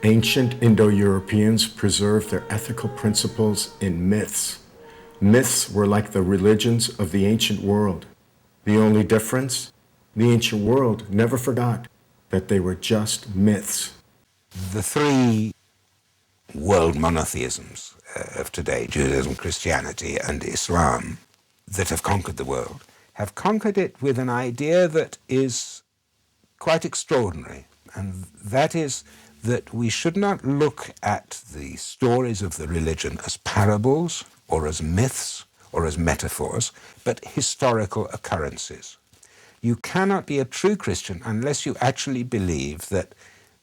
Ancient Indo-Europeans preserved their ethical principles in myths. Myths were like the religions of the ancient world. The only difference? The ancient world never forgot that they were just myths. The three world monotheisms of today, Judaism, Christianity, and Islam, that have conquered the world, have conquered it with an idea that is quite extraordinary, and that is that we should not look at the stories of the religion as parables or as myths or as metaphors, but historical occurrences. You cannot be a true Christian unless you actually believe that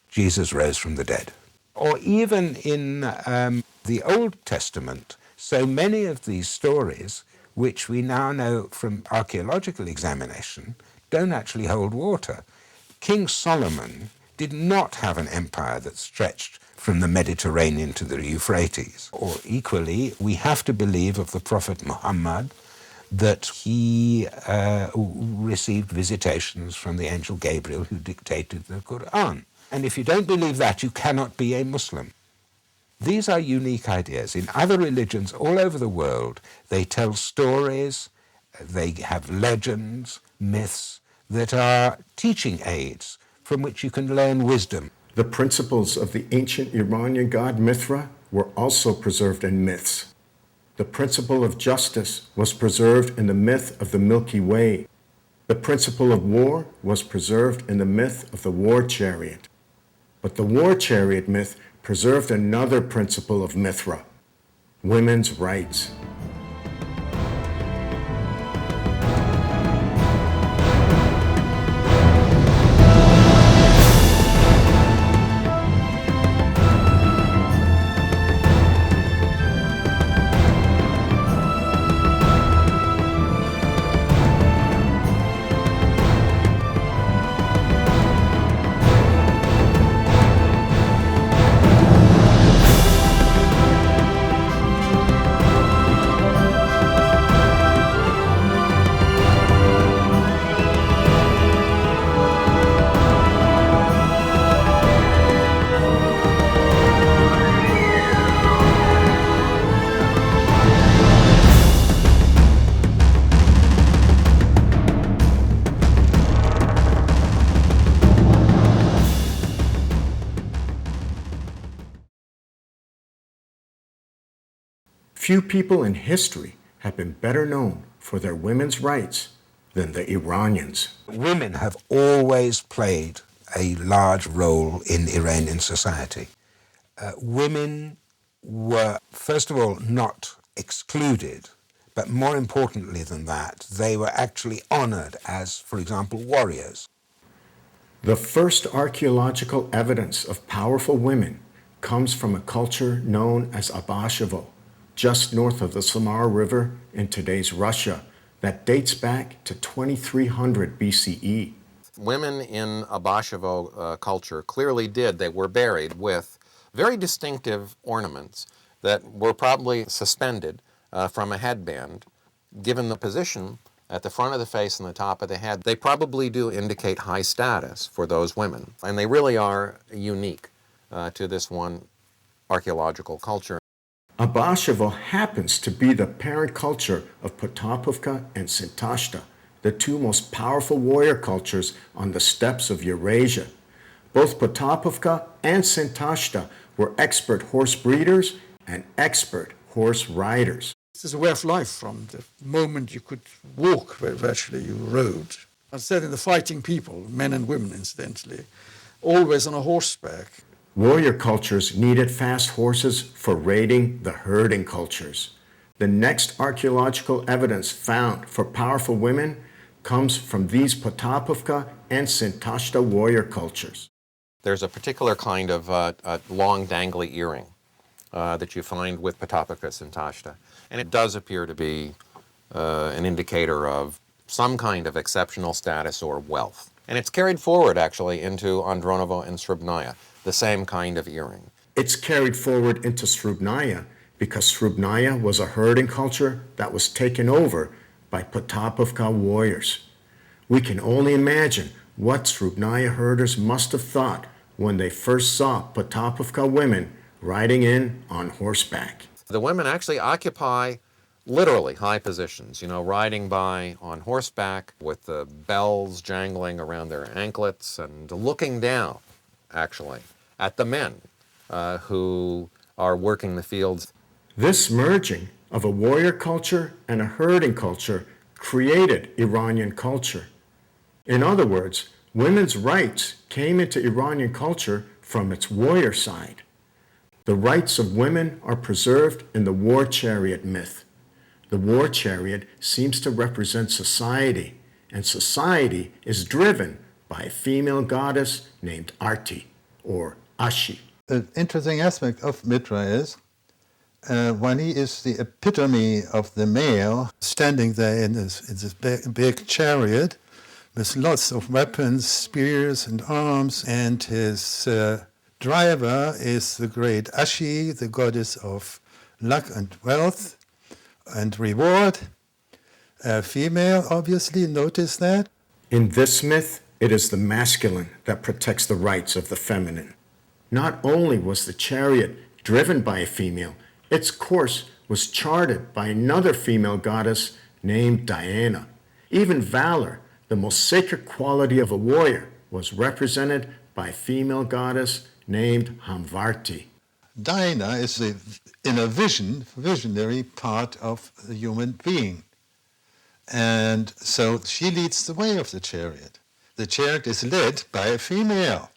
Jesus rose from the dead. Or even in the Old Testament, so many of these stories, which we now know from archaeological examination, don't actually hold water. King Solomon did not have an empire that stretched from the Mediterranean to the Euphrates. Or equally, we have to believe of the Prophet Muhammad that he received visitations from the angel Gabriel who dictated the Quran. And if you don't believe that, you cannot be a Muslim. These are unique ideas. In other religions all over the world, they tell stories, they have legends, myths that are teaching aids from which you can learn wisdom. The principles of the ancient Iranian God Mithra were also preserved in myths. The principle of justice was preserved in the myth of the Milky Way. The principle of war was preserved in the myth of the war chariot. But the war chariot myth preserved another principle of Mithra: women's rights. Few people in history have been better known for their women's rights than the Iranians. Women have always played a large role in Iranian society. Women were, first of all, not excluded, but more importantly than that, they were actually honored as, for example, warriors. The first archaeological evidence of powerful women comes from a culture known as Abashevo, just north of the Samar River in today's Russia, that dates back to 2300 BCE. Women in Abashevo culture clearly did. They were buried with very distinctive ornaments that were probably suspended from a headband. Given the position at the front of the face and the top of the head, they probably do indicate high status for those women. And they really are unique to this one archaeological culture. Abashevo happens to be the parent culture of Potapovka and Sintashta, the two most powerful warrior cultures on the steppes of Eurasia. Both Potapovka and Sintashta were expert horse breeders and expert horse riders. This is a way of life from the moment you could walk, where virtually you rode. I said in the fighting people, men and women incidentally, always on a horseback. Warrior cultures needed fast horses for raiding the herding cultures. The next archaeological evidence found for powerful women comes from these Potapovka and Sintashta warrior cultures. There's a particular kind of long dangly earring that you find with Potapovka Sintashta, and it does appear to be an indicator of some kind of exceptional status or wealth. And it's carried forward actually into Andronovo and Srubnaya, the same kind of earring. It's carried forward into Srubnaya because Srubnaya was a herding culture that was taken over by Potapovka warriors. We can only imagine what Srubnaya herders must have thought when they first saw Potapovka women riding in on horseback. The women actually occupy literally high positions, riding by on horseback with the bells jangling around their anklets and looking down, actually, at the men who are working the fields. This merging of a warrior culture and a herding culture created Iranian culture. In other words, women's rights came into Iranian culture from its warrior side. The rights of women are preserved in the war chariot myth. The war chariot seems to represent society, and society is driven by a female goddess named Arti, or Ashi. An interesting aspect of Mithra is when he is the epitome of the male, standing there in this big chariot with lots of weapons, spears and arms, and his driver is the great Ashi, the goddess of luck and wealth and reward. Female, obviously, notice that. In this myth, it is the masculine that protects the rights of the feminine. Not only was the chariot driven by a female, its course was charted by another female goddess named Diana. Even valor, the most sacred quality of a warrior, was represented by a female goddess named Hamvarti. Diana is the inner visionary part of the human being. And so she leads the way of the chariot. The chariot is led by a female.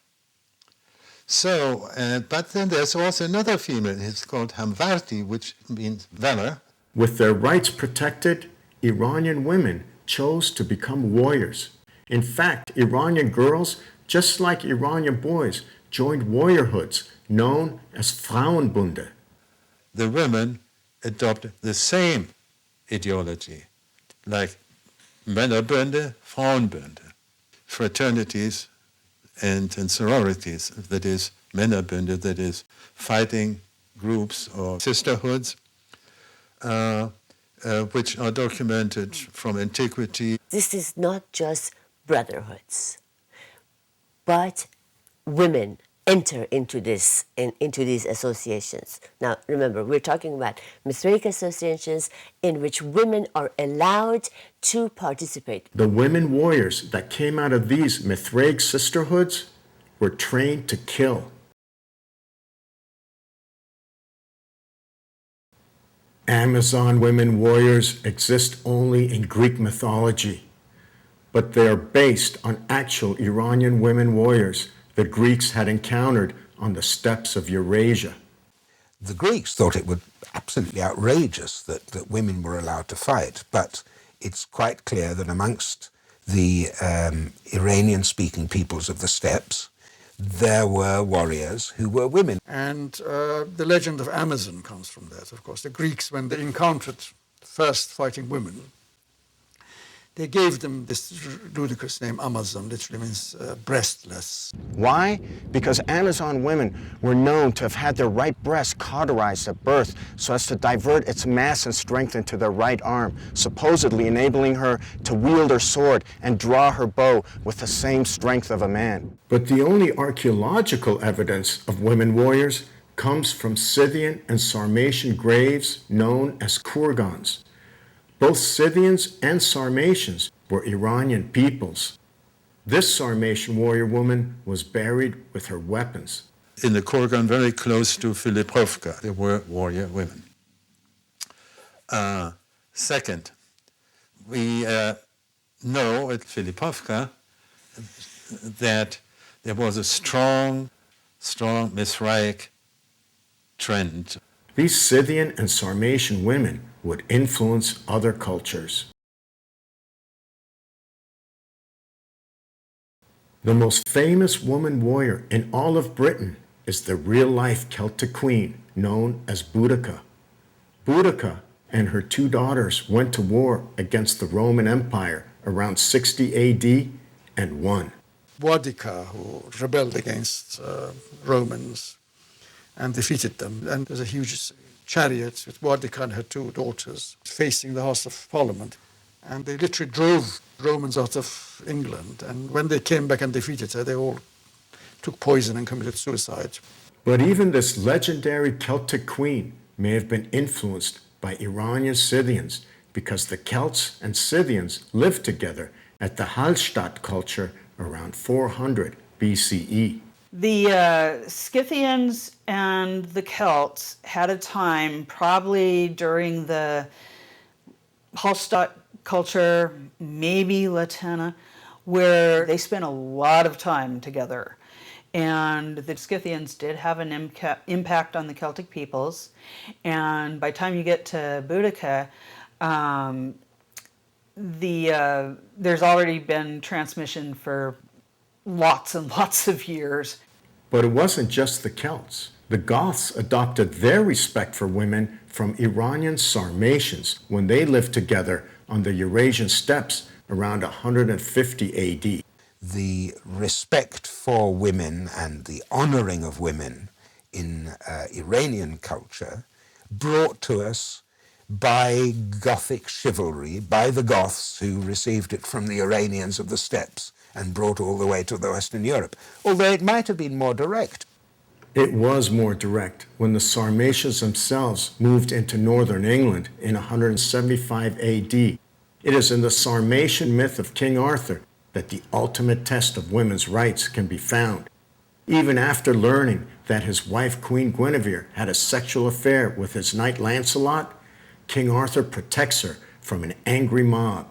So, but then there's also another female. It's called Hamvarti, which means valor. With their rights protected, Iranian women chose to become warriors. In fact, Iranian girls, just like Iranian boys, joined warriorhoods known as Frauenbunde. The women adopted the same ideology, like Männerbünde, Frauenbünde, fraternities and sororities, that is Männerbünde, that is fighting groups or sisterhoods, which are documented from antiquity. This is not just brotherhoods, but women enter into these associations. Now, remember, we're talking about Mithraic associations in which women are allowed to participate. The women warriors that came out of these Mithraic sisterhoods were trained to kill. Amazon women warriors exist only in Greek mythology, but they are based on actual Iranian women warriors the Greeks had encountered on the steppes of Eurasia. The Greeks thought it was absolutely outrageous that women were allowed to fight, but it's quite clear that amongst the Iranian-speaking peoples of the steppes, there were warriors who were women. And the legend of Amazon comes from that, of course. The Greeks, when they encountered first fighting women, they gave them this ludicrous name, Amazon, literally means breastless. Why? Because Amazon women were known to have had their right breast cauterized at birth so as to divert its mass and strength into their right arm, supposedly enabling her to wield her sword and draw her bow with the same strength of a man. But the only archaeological evidence of women warriors comes from Scythian and Sarmatian graves known as kurgans. Both Scythians and Sarmatians were Iranian peoples. This Sarmatian warrior woman was buried with her weapons. In the kurgan very close to Filipovka, there were warrior women. Second, we know at Filipovka that there was a strong Mithraic trend. These Scythian and Sarmatian women would influence other cultures. The most famous woman warrior in all of Britain is the real-life Celtic queen known as Boudica. Boudica and her two daughters went to war against the Roman Empire around 60 AD and won. Boudica, who rebelled against Romans and defeated them. And there's a huge chariot with Boudica and her two daughters facing the House of Parliament. And they literally drove Romans out of England. And when they came back and defeated her, they all took poison and committed suicide. But even this legendary Celtic queen may have been influenced by Iranian Scythians because the Celts and Scythians lived together at the Hallstatt culture around 400 BCE. The Scythians and the Celts had a time, probably during the Hallstatt culture, maybe Latena, where they spent a lot of time together. And the Scythians did have an impact on the Celtic peoples. And by the time you get to Boudica, there's already been transmission for lots and lots of years. But it wasn't just the Celts. The Goths adopted their respect for women from Iranian Sarmatians when they lived together on the Eurasian steppes around 150 AD. The respect for women and the honoring of women in Iranian culture brought to us by Gothic chivalry, by the Goths who received it from the Iranians of the steppes and brought all the way to the Western Europe, although it might have been more direct. It was more direct when the Sarmatians themselves moved into northern England in 175 AD. It is in the Sarmatian myth of King Arthur that the ultimate test of women's rights can be found. Even after learning that his wife Queen Guinevere had a sexual affair with his knight Lancelot, King Arthur protects her from an angry mob.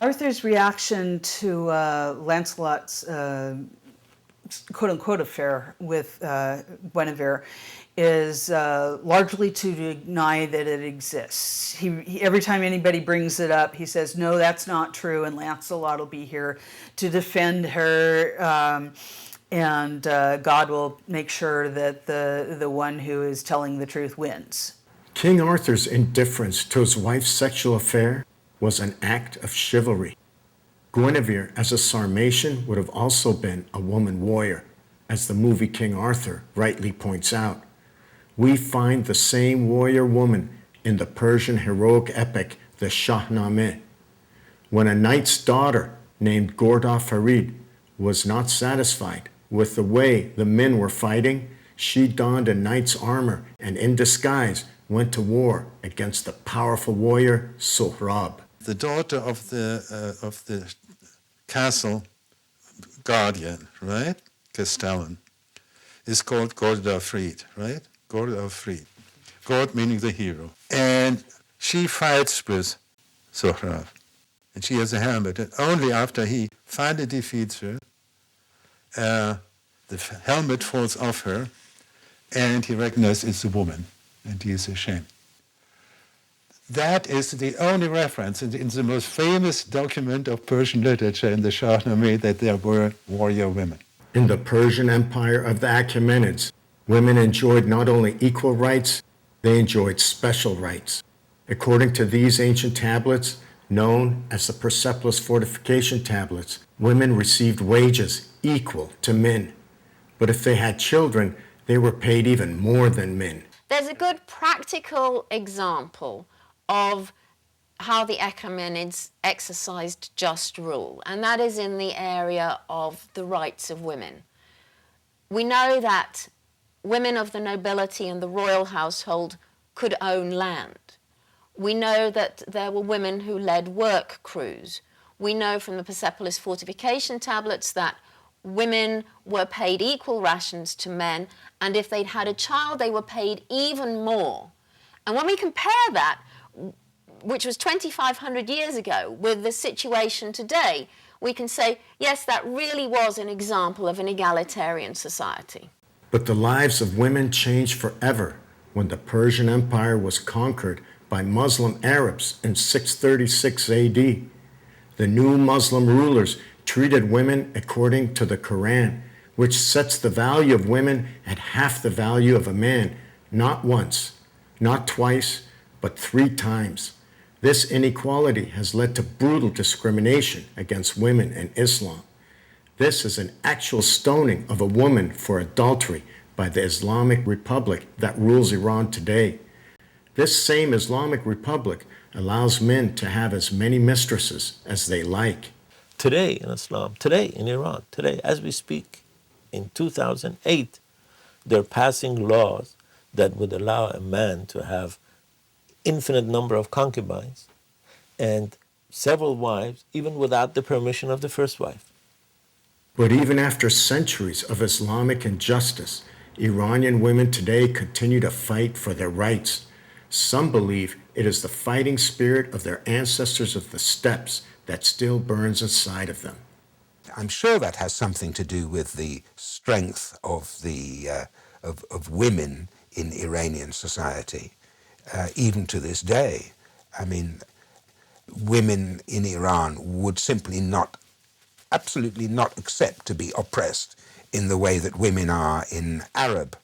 Arthur's reaction to Lancelot's quote-unquote affair with Guinevere is largely to deny that it exists. He every time anybody brings it up, he says, no, that's not true, and Lancelot will be here to defend her, and God will make sure that the one who is telling the truth wins. King Arthur's indifference to his wife's sexual affair was an act of chivalry. Guinevere, as a Sarmatian, would have also been a woman warrior, as the movie King Arthur rightly points out. We find the same warrior woman in the Persian heroic epic, the Shahnameh. When a knight's daughter named Ghorda Farid was not satisfied with the way the men were fighting, she donned a knight's armor and in disguise went to war against the powerful warrior Sohrab. The daughter of the castle guardian, right? Castellan, is called Ghorda Frid, right? Ghorda Frid. Gord meaning the hero. And she fights with Sohrab. And she has a helmet. And only after he finally defeats her, the helmet falls off her, and he recognizes it's a woman, and he is ashamed. That is the only reference in the most famous document of Persian literature in the Shahnameh that there were warrior women. In the Persian Empire of the Achaemenids, women enjoyed not only equal rights, they enjoyed special rights. According to these ancient tablets, known as the Persepolis fortification tablets, women received wages equal to men. But if they had children, they were paid even more than men. There's a good practical example of how the Achaemenids exercised just rule, and that is in the area of the rights of women. We know that women of the nobility and the royal household could own land. We know that there were women who led work crews. We know from the Persepolis fortification tablets that women were paid equal rations to men, and if they'd had a child, they were paid even more. And when we compare that, which was 2,500 years ago, with the situation today, we can say, yes, that really was an example of an egalitarian society. But the lives of women changed forever when the Persian Empire was conquered by Muslim Arabs in 636 AD. The new Muslim rulers treated women according to the Quran, which sets the value of women at half the value of a man, not once, not twice, but 3 times. This inequality has led to brutal discrimination against women in Islam. This is an actual stoning of a woman for adultery by the Islamic Republic that rules Iran today. This same Islamic Republic allows men to have as many mistresses as they like. Today in Islam, today in Iran, today as we speak, in 2008, they're passing laws that would allow a man to have infinite number of concubines and several wives, even without the permission of the first wife. But even after centuries of Islamic injustice, Iranian women today continue to fight for their rights. Some believe it is the fighting spirit of their ancestors of the steppes that still burns inside of them. I'm sure that has something to do with the strength of of women in Iranian society, even to this day. I mean, women in Iran would simply absolutely not accept to be oppressed in the way that women are in Arab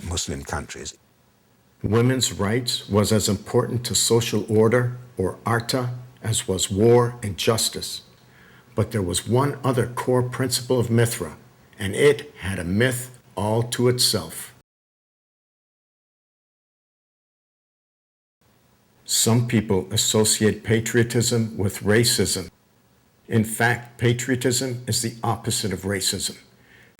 Muslim countries. Women's rights was as important to social order, or arta, as was war and justice. But there was one other core principle of Mithra, and it had a myth all to itself. Some people associate patriotism with racism. In fact, patriotism is the opposite of racism.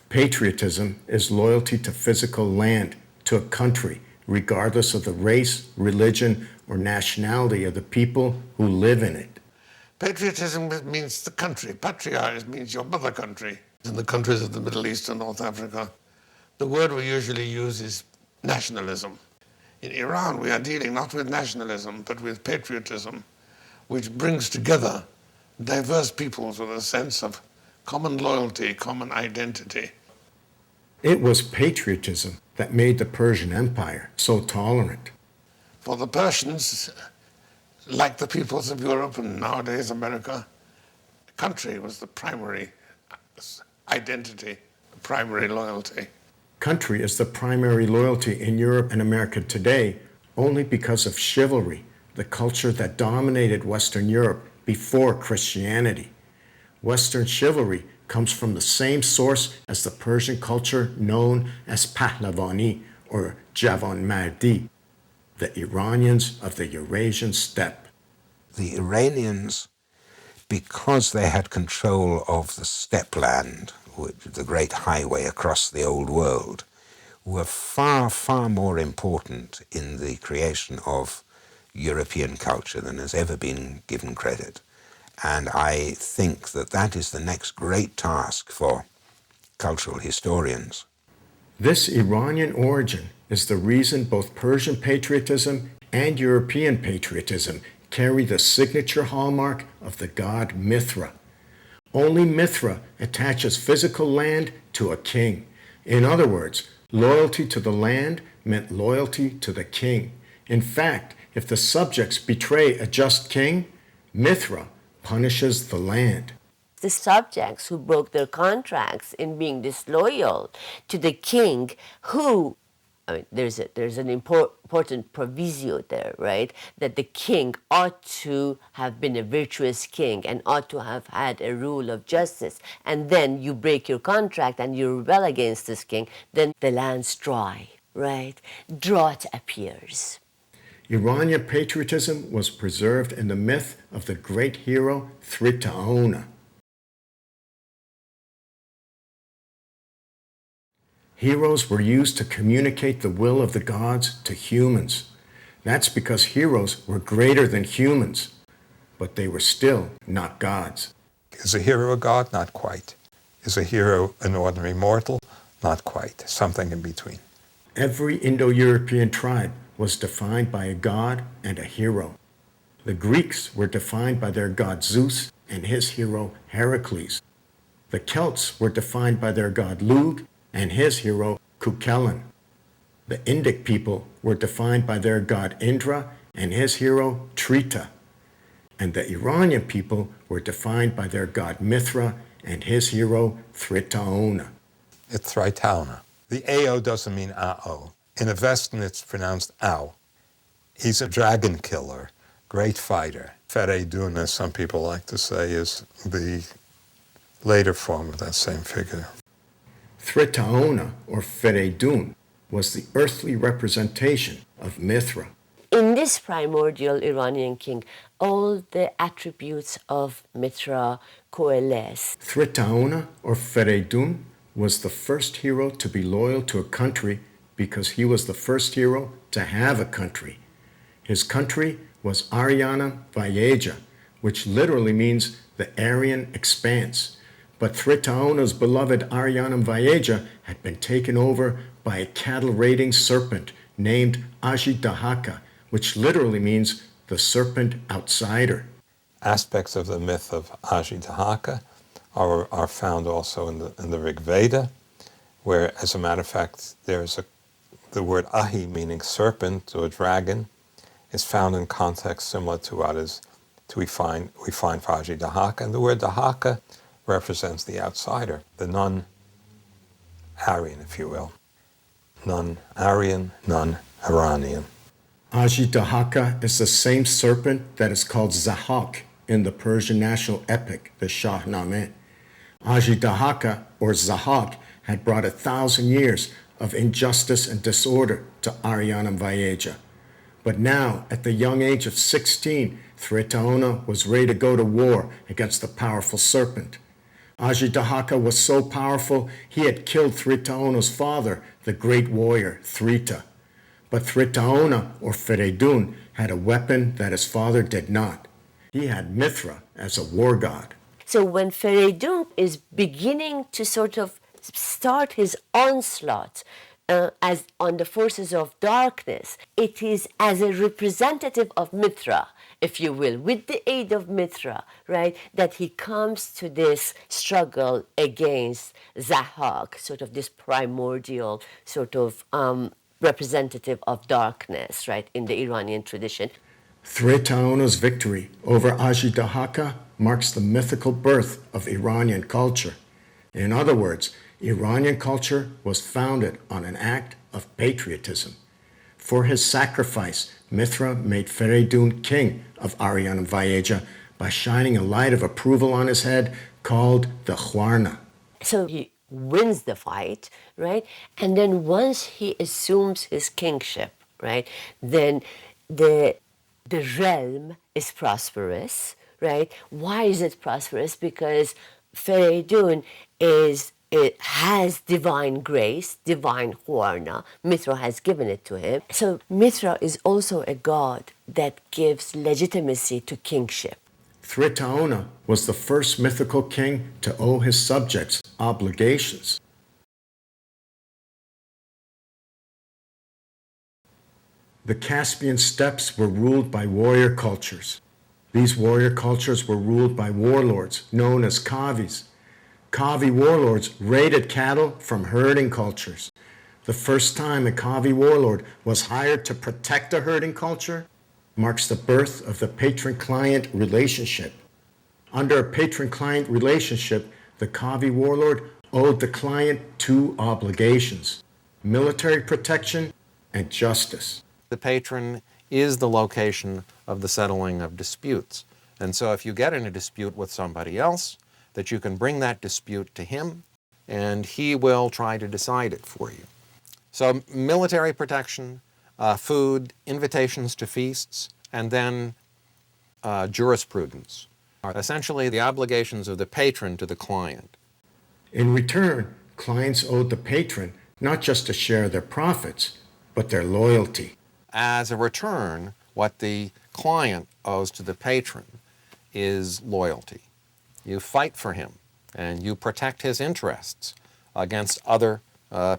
Patriotism is loyalty to physical land, to a country, regardless of the race, religion, or nationality of the people who live in it. Patriotism means the country. Patria means your mother country. In the countries of the Middle East and North Africa, the word we usually use is nationalism. In Iran, we are dealing not with nationalism, but with patriotism, which brings together diverse peoples with a sense of common loyalty, common identity. It was patriotism that made the Persian Empire so tolerant. For the Persians, like the peoples of Europe and nowadays America, country was the primary identity, the primary loyalty. Country is the primary loyalty in Europe and America today only because of chivalry, the culture that dominated Western Europe before Christianity. Western chivalry comes from the same source as the Persian culture known as Pahlavani or Javanmardi, the Iranians of the Eurasian steppe. The Iranians, because they had control of the steppe land, the great highway across the old world, were far, far more important in the creation of European culture than has ever been given credit. And I think that that is the next great task for cultural historians. This Iranian origin is the reason both Persian patriotism and European patriotism carry the signature hallmark of the god Mithra. Only Mithra attaches physical land to a king. In other words, loyalty to the land meant loyalty to the king. In fact, if the subjects betray a just king, Mithra punishes the land. The subjects who broke their contracts in being disloyal to the king, who, there's an important proviso there, right? That the king ought to have been a virtuous king and ought to have had a rule of justice. And then you break your contract and you rebel against this king, then the land's dry, right? Drought appears. Iranian patriotism was preserved in the myth of the great hero Thraetaona. Heroes were used to communicate the will of the gods to humans. That's because heroes were greater than humans, but they were still not gods. Is a hero a god? Not quite. Is a hero an ordinary mortal? Not quite. Something in between. Every Indo-European tribe was defined by a god and a hero. The Greeks were defined by their god Zeus and his hero Heracles. The Celts were defined by their god Lugh and his hero Cuchulainn. The Indic people were defined by their god Indra and his hero Trita. And the Iranian people were defined by their god Mithra and his hero Thraetaona. It's Thraetaona. The AO doesn't mean AO. In Avestan, it's pronounced Ao. He's a dragon killer, great fighter. Fereydun, as some people like to say, is the later form of that same figure. Thraetaona, or Fereydun, was the earthly representation of Mithra. In this primordial Iranian king, all the attributes of Mithra coalesce. Thraetaona, or Fereydun, was the first hero to be loyal to a country because he was the first hero to have a country. His country was Ariana Vayeja, which literally means the Aryan expanse. But Thraetaona's beloved Ariana Vayeja had been taken over by a cattle-raiding serpent named Ajidahaka, which literally means the serpent outsider. Aspects of the myth of Ajidahaka are found also in the Rig Veda, where, as a matter of fact, the word ahi, meaning serpent or dragon, is found in context similar to we find for Ajidahaka. And the word Dahaka represents the outsider, the non-Aryan, if you will. Non-Aryan, non-Iranian. Ajidahaka is the same serpent that is called Zahak in the Persian national epic, the Shahnameh. Ajidahaka, or Zahak, had brought 1,000 years of injustice and disorder to Ariana Vayeja. But now, at the young age of 16, Thraetaona was ready to go to war against the powerful serpent. Ajidahaka was so powerful, he had killed Thraetaona's father, the great warrior Thraeta. But Thraetaona, or Fereydun, had a weapon that his father did not. He had Mithra as a war god. So when Fereydun is beginning to sort of start his onslaught as on the forces of darkness, it is as a representative of Mithra, if you will, with the aid of Mithra, right, that he comes to this struggle against Zahak, sort of this primordial sort of representative of darkness, right, in the Iranian tradition. Thraetaona's victory over Ajidahaka marks the mythical birth of Iranian culture. In other words, Iranian culture was founded on an act of patriotism. For his sacrifice, Mithra made Fereydun king of Ariana Vayeja by shining a light of approval on his head called the Khwarna. So he wins the fight, right? And then once he assumes his kingship, right, then the realm is prosperous, right? Why is it prosperous? Because Fereydun it has divine grace, divine Khwarna. Mithra has given it to him. So Mithra is also a god that gives legitimacy to kingship. Thraetaona was the first mythical king to owe his subjects obligations. The Caspian steppes were ruled by warrior cultures. These warrior cultures were ruled by warlords known as Kavis. Kavi warlords raided cattle from herding cultures. The first time a Kavi warlord was hired to protect a herding culture marks the birth of the patron-client relationship. Under a patron-client relationship, the Kavi warlord owed the client two obligations: military protection and justice. The patron is the location of the settling of disputes. And so if you get in a dispute with somebody else, that you can bring that dispute to him, and he will try to decide it for you. So military protection, food, invitations to feasts, and then jurisprudence are essentially the obligations of the patron to the client. In return, clients owed the patron not just to share their profits, but their loyalty. As a return, what the client owes to the patron is loyalty. You fight for him, and you protect his interests against other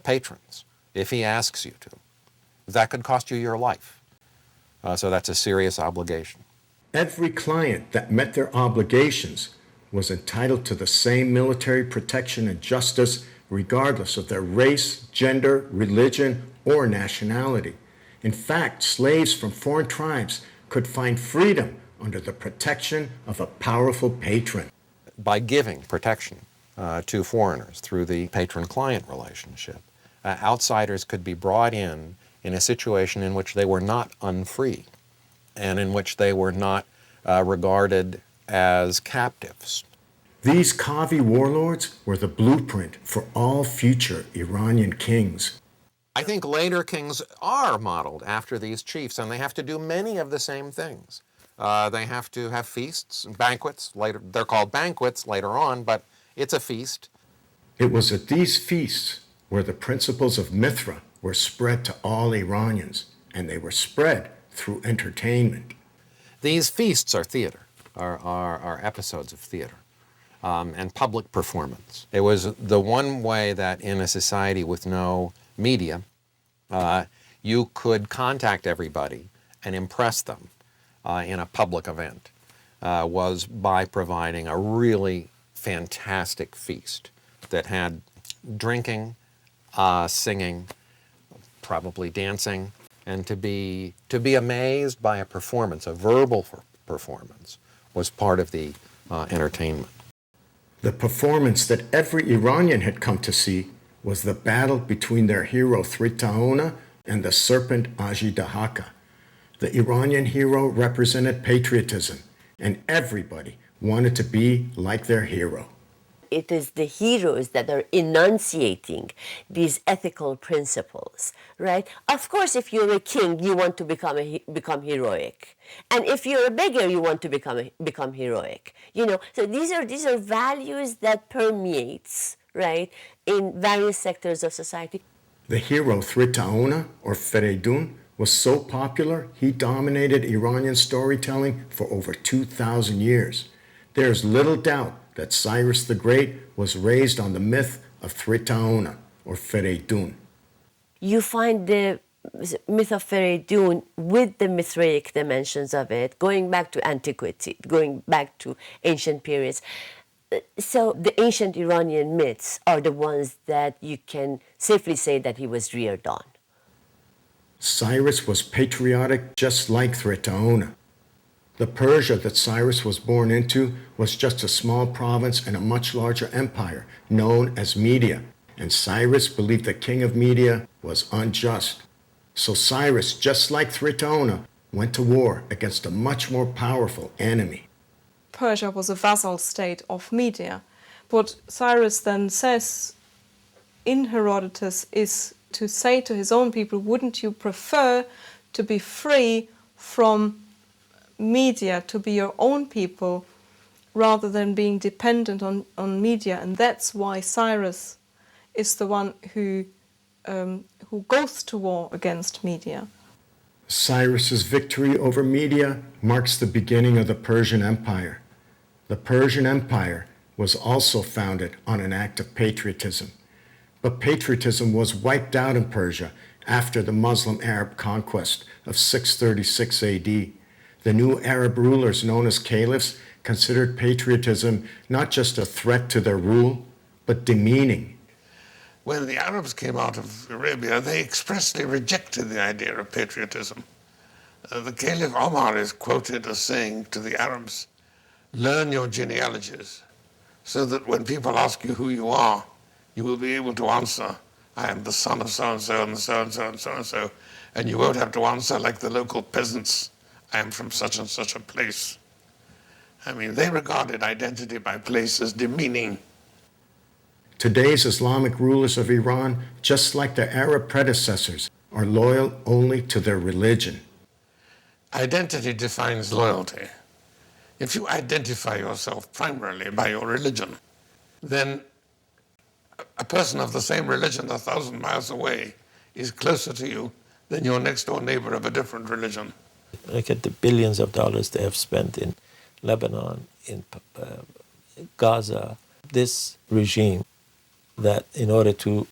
patrons if he asks you to. That could cost you your life. So that's a serious obligation. Every client that met their obligations was entitled to the same military protection and justice regardless of their race, gender, religion, or nationality. In fact, slaves from foreign tribes could find freedom under the protection of a powerful patron. By giving protection to foreigners through the patron-client relationship, outsiders could be brought in a situation in which they were not unfree and in which they were not regarded as captives. These Kavi warlords were the blueprint for all future Iranian kings. I think later kings are modeled after these chiefs, and they have to do many of the same things. They have to have feasts and banquets. Later, they're called banquets later on, but it's a feast. It was at these feasts where the principles of Mithra were spread to all Iranians, and they were spread through entertainment. These feasts are theater, are episodes of theater, and public performance. It was the one way that in a society with no media, you could contact everybody and impress them in a public event, was by providing a really fantastic feast that had drinking, singing, probably dancing, and to be amazed by a performance, a verbal performance, was part of the entertainment. The performance that every Iranian had come to see was the battle between their hero Thraetaona and the serpent Ajidahaka. The Iranian hero represented patriotism, and everybody wanted to be like their hero. It is the heroes that are enunciating these ethical principles, right? Of course, if you're a king, you want to become heroic, and if you're a beggar, you want to become heroic. So these are values that permeates, right, in various sectors of society. The hero Thraetaona, or Fereydun, was so popular he dominated Iranian storytelling for over 2,000 years. There's little doubt that Cyrus the Great was raised on the myth of Thraetaona, or Fereydun. You find the myth of Fereydun with the Mithraic dimensions of it, going back to antiquity, going back to ancient periods. So the ancient Iranian myths are the ones that you can safely say that he was reared on. Cyrus was patriotic just like Thraetaona. The Persia that Cyrus was born into was just a small province in a much larger empire known as Media, and Cyrus believed the king of Media was unjust. So Cyrus, just like Thraetaona, went to war against a much more powerful enemy. Persia was a vassal state of Media. What Cyrus then says in Herodotus is to say to his own people, wouldn't you prefer to be free from Media, to be your own people, rather than being dependent on Media? And that's why Cyrus is the one who goes to war against Media. Cyrus's victory over Media marks the beginning of the Persian Empire. The Persian Empire was also founded on an act of patriotism. But patriotism was wiped out in Persia after the Muslim Arab conquest of 636 AD. The new Arab rulers, known as caliphs, considered patriotism not just a threat to their rule, but demeaning. When the Arabs came out of Arabia, they expressly rejected the idea of patriotism. The Caliph Omar is quoted as saying to the Arabs, learn your genealogies, so that when people ask you who you are, you will be able to answer, I am the son of so-and-so and so-and-so and so-and-so, and you won't have to answer like the local peasants, I am from such and such a place. I mean, they regarded identity by place as demeaning. Today's Islamic rulers of Iran, just like their Arab predecessors, are loyal only to their religion. Identity defines loyalty. If you identify yourself primarily by your religion, then a person of the same religion 1,000 miles away is closer to you than your next door neighbor of a different religion. Look at the billions of dollars they have spent in Lebanon, in Gaza. This regime that in order to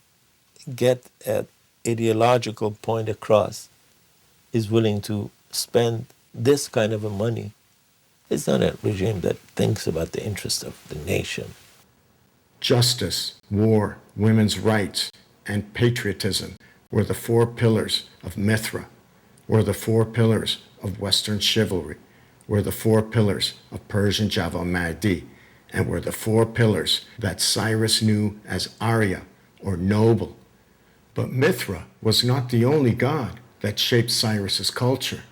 get an ideological point across is willing to spend this kind of a money. It's not a regime that thinks about the interest of the nation. Justice, war, women's rights, and patriotism were the four pillars of Mithra, were the four pillars of Western chivalry, were the four pillars of Persian Javanmardi, and were the four pillars that Cyrus knew as Arya, or noble. But Mithra was not the only god that shaped Cyrus's culture.